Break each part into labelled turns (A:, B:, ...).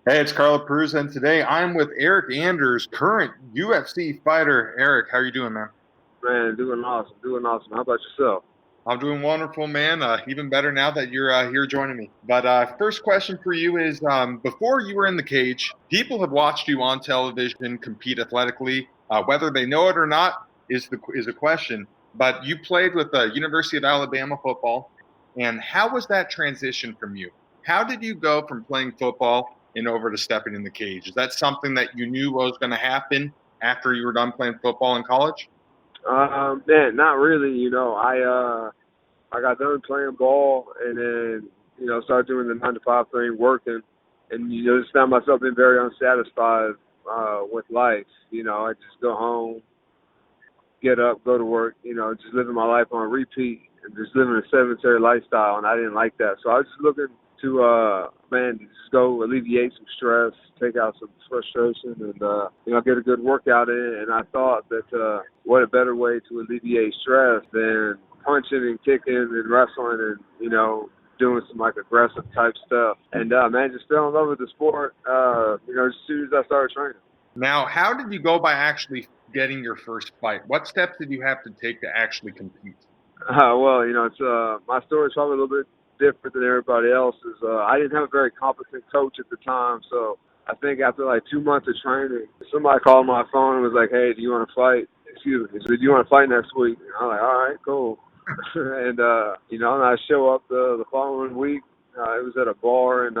A: Hey, it's Carla Peruz, and today I'm with Eryk Anders, current UFC fighter. Eryk, how are you doing, man?
B: Man, doing awesome, doing awesome. How about yourself?
A: I'm doing wonderful, man. Even better now that you're here joining me. But first question for you is: before you were in the cage, people have watched you on television compete athletically. Whether they know it or not is a question. But you played with the University of Alabama football, and how was that transition from you? How did you go from playing football and over to stepping in the cage? Is that something that you knew was going to happen after you were done playing football in college?
B: Man, not really. I got done playing ball, and then started doing the 9 to 5 thing, working, and just found myself being very unsatisfied with life. I just go home, get up, go to work. Just living my life on repeat and just living a sedentary lifestyle, and I didn't like that. So I was just looking to man, just go alleviate some stress, take out some frustration, and get a good workout in. And I thought that what a better way to alleviate stress than punching and kicking and wrestling and doing some like aggressive type stuff. And man, just fell in love with the sport. As soon as I started training.
A: Now, how did you go by actually getting your first fight? What steps did you have to take to actually compete?
B: Well, it's my story is probably a little bit different than everybody else's. I didn't have a very competent coach at the time, so I think after like 2 months of training, somebody called my phone and was like, "Hey, do you want to fight?" Excuse me. He said, "Do you want to fight next week?" And I'm like, "All right, cool." And and I show up the following week. It was at a bar in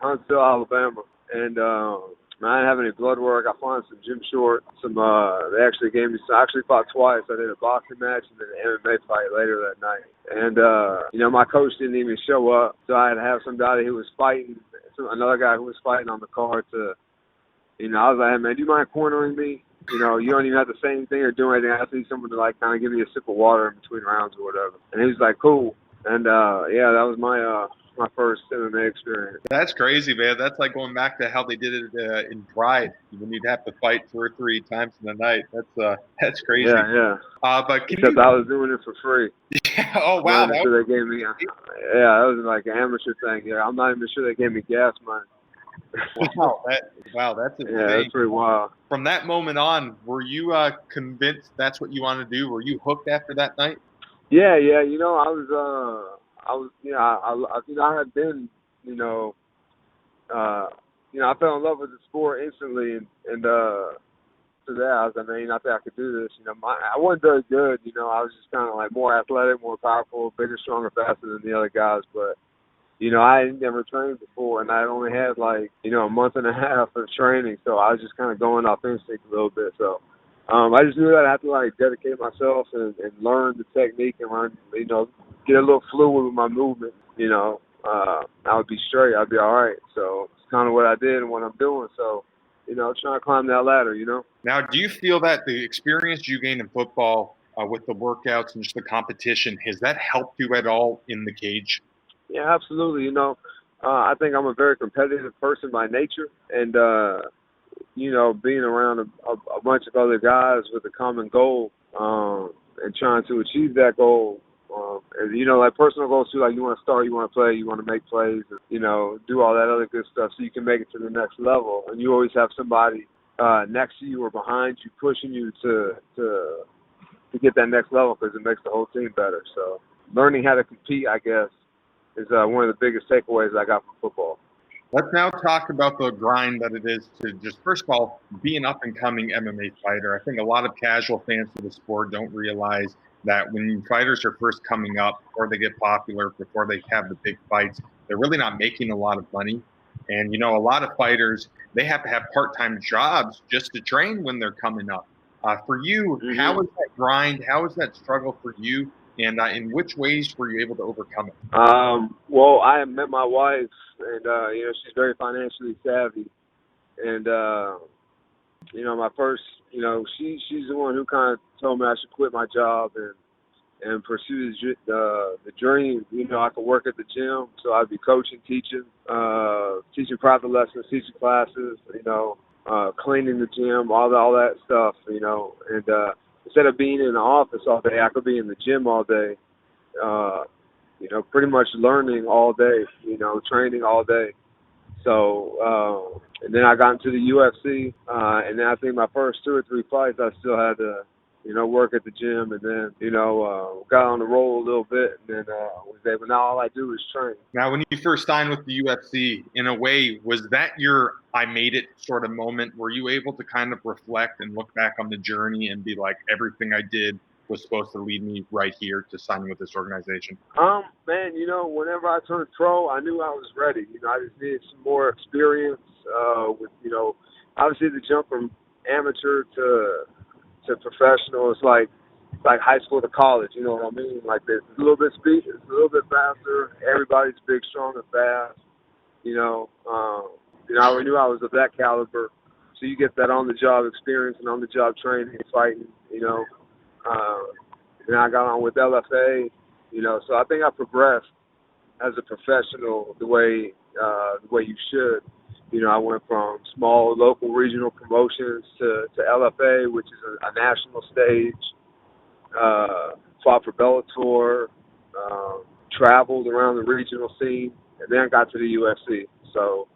B: Huntsville, Alabama, and I didn't have any blood work. I found some gym shorts. They actually gave me. I actually fought twice. I did a boxing match and then an MMA fight later that night. And my coach didn't even show up, so I had to have somebody who was fighting, another guy who was fighting on the card to. I was like, "Hey man, do you mind cornering me? You don't even have to say anything or do anything. I just need someone to like kind of give me a sip of water in between rounds or whatever." And he was like, "Cool." And yeah, that was my first MMA experience.
A: That's crazy, man. That's like going back to how they did it in Pride when you'd have to fight 2 or 3 times in a night. That's crazy.
B: Yeah, yeah.
A: But can
B: Except
A: you?
B: I was doing it for free.
A: Yeah, oh
B: I'm not
A: wow,
B: even
A: that
B: sure they gave me. Yeah, that was like an amateur thing. Yeah, I'm not even sure they gave me gas money.
A: that's
B: Yeah,
A: insane.
B: that's pretty wild.
A: From that moment on, were you convinced that's what you want to do? Were you hooked after that night?
B: Yeah, yeah. I was, I had been, you know, I fell in love with the sport instantly, and to that, I was like, man, I think I could do this. I wasn't very good. I was just kind of like more athletic, more powerful, bigger, stronger, faster than the other guys, but. I had never trained before, and I only had like, a month and a half of training, so I was just kind of going off instinct a little bit. So I just knew that I had to like dedicate myself and learn the technique and learn, get a little fluid with my movement. I would be straight, I'd be all right. So it's kind of what I did and what I'm doing. So, trying to climb that ladder.
A: Now, do you feel that the experience you gained in football with the workouts and just the competition has that helped you at all in the cage?
B: Yeah, absolutely. I think I'm a very competitive person by nature, and being around a bunch of other guys with a common goal, and trying to achieve that goal. And, like personal goals too, like you want to start, you want to play, you want to make plays, and, do all that other good stuff so you can make it to the next level. And you always have somebody next to you or behind you pushing you to get that next level because it makes the whole team better. So learning how to compete, I guess, is one of the biggest takeaways I got from football.
A: Let's now talk about the grind that it is to just, first of all, be an up and coming MMA fighter. I think a lot of casual fans of the sport don't realize that when fighters are first coming up, before they get popular, before they have the big fights, they're really not making a lot of money. And, a lot of fighters, they have to have part time jobs just to train when they're coming up. For you, how
B: hmm
A: is that grind? How is that struggle for you? And in which ways were you able to overcome it?
B: Well, I met my wife, and she's very financially savvy, and my first, she's the one who kind of told me I should quit my job and pursue the dream. I could work at the gym, so I'd be coaching, teaching private lessons, teaching classes, cleaning the gym, all that stuff, and instead of being in the office all day, I could be in the gym all day. Uh, pretty much learning all day, training all day. So, and then I got into the UFC, and then I think my first 2 or 3 fights, I still had to, work at the gym, and then, got on the roll a little bit, and then was able. Now all I do is train.
A: Now, when you first signed with the UFC, in a way, was that your "I made it" sort of moment? Were you able to kind of reflect and look back on the journey and be like, everything I did was supposed to lead me right here to signing with this organization?
B: Man, whenever I turned pro, I knew I was ready. I just needed some more experience with, obviously the jump from amateur to professional is like high school to college. You know what I mean? Like it's a little bit speed, it's a little bit faster. Everybody's big, strong, and fast. I already knew I was of that caliber, so you get that on the job experience and on the job training, fighting. Then I got on with LFA. So I think I progressed as a professional the way you should. I went from small local regional promotions to LFA, which is a national stage. Fought for Bellator, traveled around the regional scene, and then got to the UFC. So,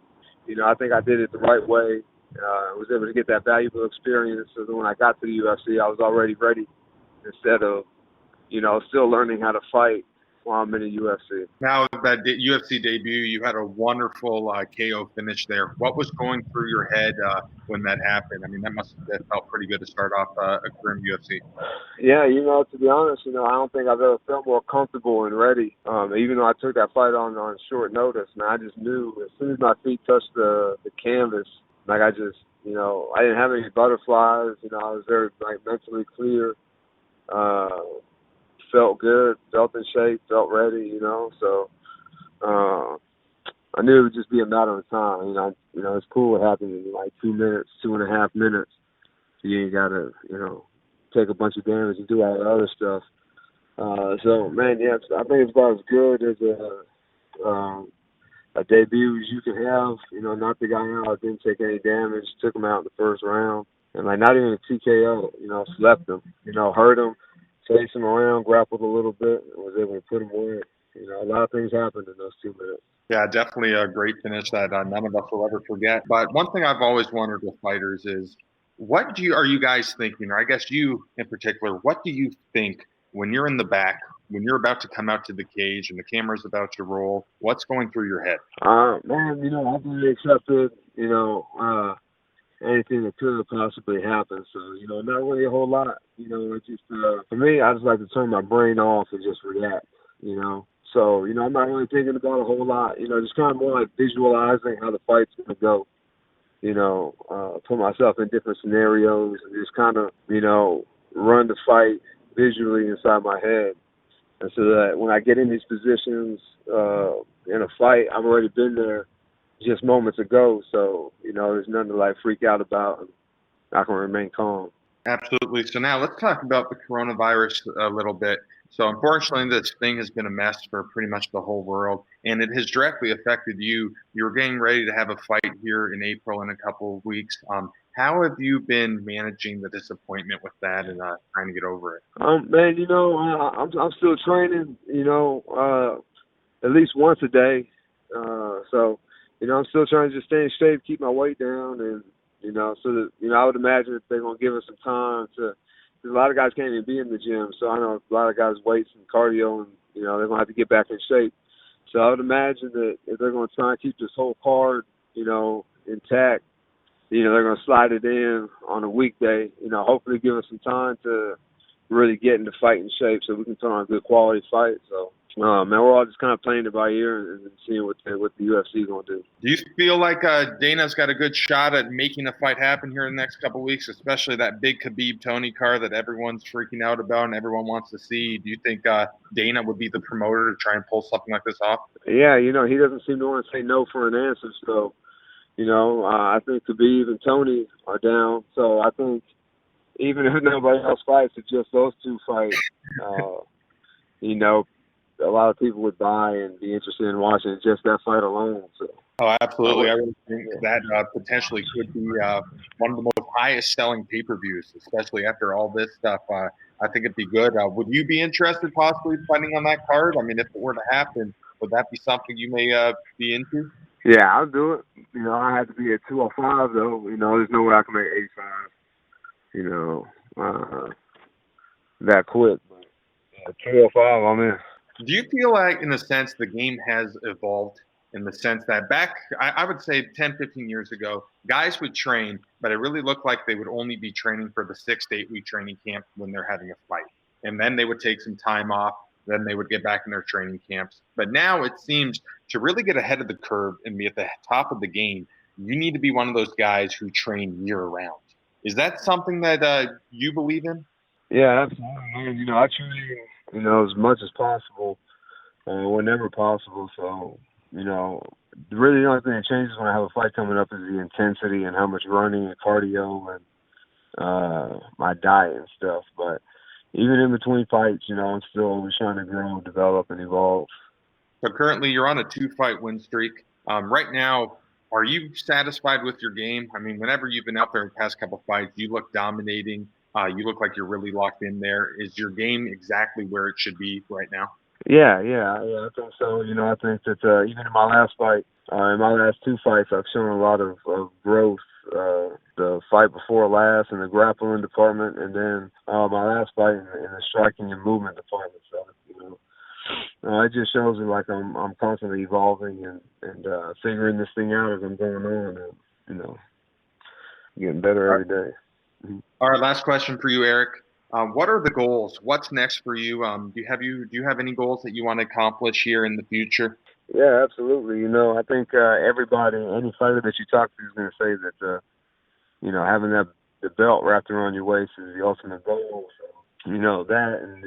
B: I think I did it the right way. Was able to get that valuable experience. So then when I got to the UFC, I was already ready instead of, still learning how to fight while I'm in the UFC.
A: Now, that UFC debut, you had a wonderful KO finish there. What was going through your head when that happened? I mean, that felt pretty good to start off a career in UFC.
B: Yeah, to be honest, I don't think I've ever felt more comfortable and ready. Even though I took that fight on short notice, man, I just knew as soon as my feet touched the canvas, like I just, I didn't have any butterflies. I was very mentally clear. Felt good, felt in shape, felt ready. So I knew it would just be a matter of time. It's cool what happens in like 2 minutes, 2.5 minutes. You ain't gotta, take a bunch of damage and do all the other stuff. So, man, yeah, I think it's about as good as a debut as you can have. Knocked the guy out, didn't take any damage, took him out in the first round, and not even a TKO. Slept him. Hurt him, chased him around, grappled a little bit, and was able to put him away. A lot of things happened in those 2 minutes.
A: Yeah, definitely a great finish that none of us will ever forget. But one thing I've always wondered with fighters is, what are you guys thinking, or I guess you in particular, what do you think when you're in the back, when you're about to come out to the cage and the camera's about to roll? What's going through your head?
B: Man, I've really accepted, anything that could have possibly happened. So, not really a whole lot. It's just, for me, I just like to turn my brain off and just react, So, I'm not really thinking about a whole lot, just kind of more like visualizing how the fight's going to go. Put myself in different scenarios and just kind of, run the fight visually inside my head. And so that when I get in these positions in a fight, I've already been there just moments ago. So, there's nothing to freak out about. And I can remain calm.
A: Absolutely. So now let's talk about the coronavirus a little bit. So unfortunately, this thing has been a mess for pretty much the whole world, and it has directly affected you. You're getting ready to have a fight here in April in a couple of weeks. How have you been managing the disappointment with that and trying to get over it?
B: Man, I'm still training, at least once a day. So, I'm still trying to just stay in shape, keep my weight down, and so that, I would imagine that they're going to give us some time because a lot of guys can't even be in the gym. So I know a lot of guys weights and cardio, and, they're going to have to get back in shape. So I would imagine that if they're going to try and keep this whole card, intact, they're going to slide it in on a weekday, hopefully give us some time to really get into fighting shape so we can put on a good quality fight. So, man, we're all just kind of playing it by ear and seeing what the UFC is going to do.
A: Do you feel like Dana's got a good shot at making a fight happen here in the next couple of weeks, especially that big Khabib-Tony card that everyone's freaking out about and everyone wants to see? Do you think Dana would be the promoter to try and pull something like this off?
B: Yeah, he doesn't seem to want to say no for an answer. So, I think Khabib and Tony are down. So I think even if nobody else fights, it's just those two fight, a lot of people would buy and be interested in watching just that fight alone. So.
A: Oh, absolutely. I really think that potentially could be one of the most highest selling pay-per-views, especially after all this stuff. I think it'd be good. Would you be interested possibly fighting on that card? I mean, if it were to happen, would that be something you may be into?
B: Yeah, I'll do it. You know, I had to be at 205 though. You know, there's no way I can make 85. You know, that quick. But yeah, 205, I'm in.
A: Do you feel like, in a sense, the game has evolved in the sense that back, I would say 10, 15 years ago, guys would train, but it really looked like they would only be training for the 6 to 8 week training camp when they're having a fight. And then they would take some time off. Then they would get back in their training camps. But now it seems to really get ahead of the curve and be at the top of the game, you need to be one of those guys who train year round. Is that something that you believe in?
B: Yeah, absolutely, man. You know, I train, you know, as much as possible, whenever possible. So, you know, really the only thing that changes when I have a fight coming up is the intensity and how much running and cardio and my diet and stuff. But even in between fights, you know, I'm still always trying to grow, develop, and evolve.
A: So currently, you're on a 2 fight win streak. Right now, are you satisfied with your game? I mean, whenever you've been out there in the past couple fights, you look dominating. You look like you're really locked in there. Is your game exactly where it should be right now?
B: Yeah, I think so. You know, I think that even in my last fight, in my last 2 fights, I've shown a lot of growth. The fight before last in the grappling department, and then my last fight in the striking and movement department. So, you know, it just shows me like I'm constantly evolving and figuring this thing out as I'm going on, and you know, getting better every day. Mm-hmm.
A: All right, last question for you, Eryk. What are the goals? What's next for you? Do you have any goals that you want to accomplish here in the future?
B: Yeah, absolutely. You know, I think everybody, any fighter that you talk to is going to say that, you know, having the belt wrapped around your waist is the ultimate goal. So, you know, that, and,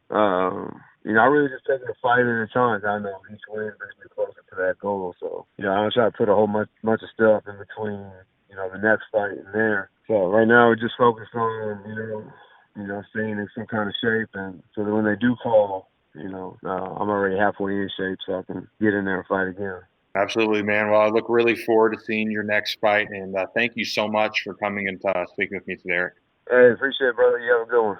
B: I really just take it a fight at a time. I know each win brings me closer to that goal. So, you know, I don't try to put a whole bunch of stuff in between, you know, the next fight and there. So right now we're just focused on, staying in some kind of shape, and so that when they do call, I'm already halfway in shape, so I can get in there and fight again.
A: Absolutely, man. Well, I look really forward to seeing your next fight, and thank you so much for coming and speaking with me today, Eryk.
B: Hey, appreciate it, brother. You have a good one.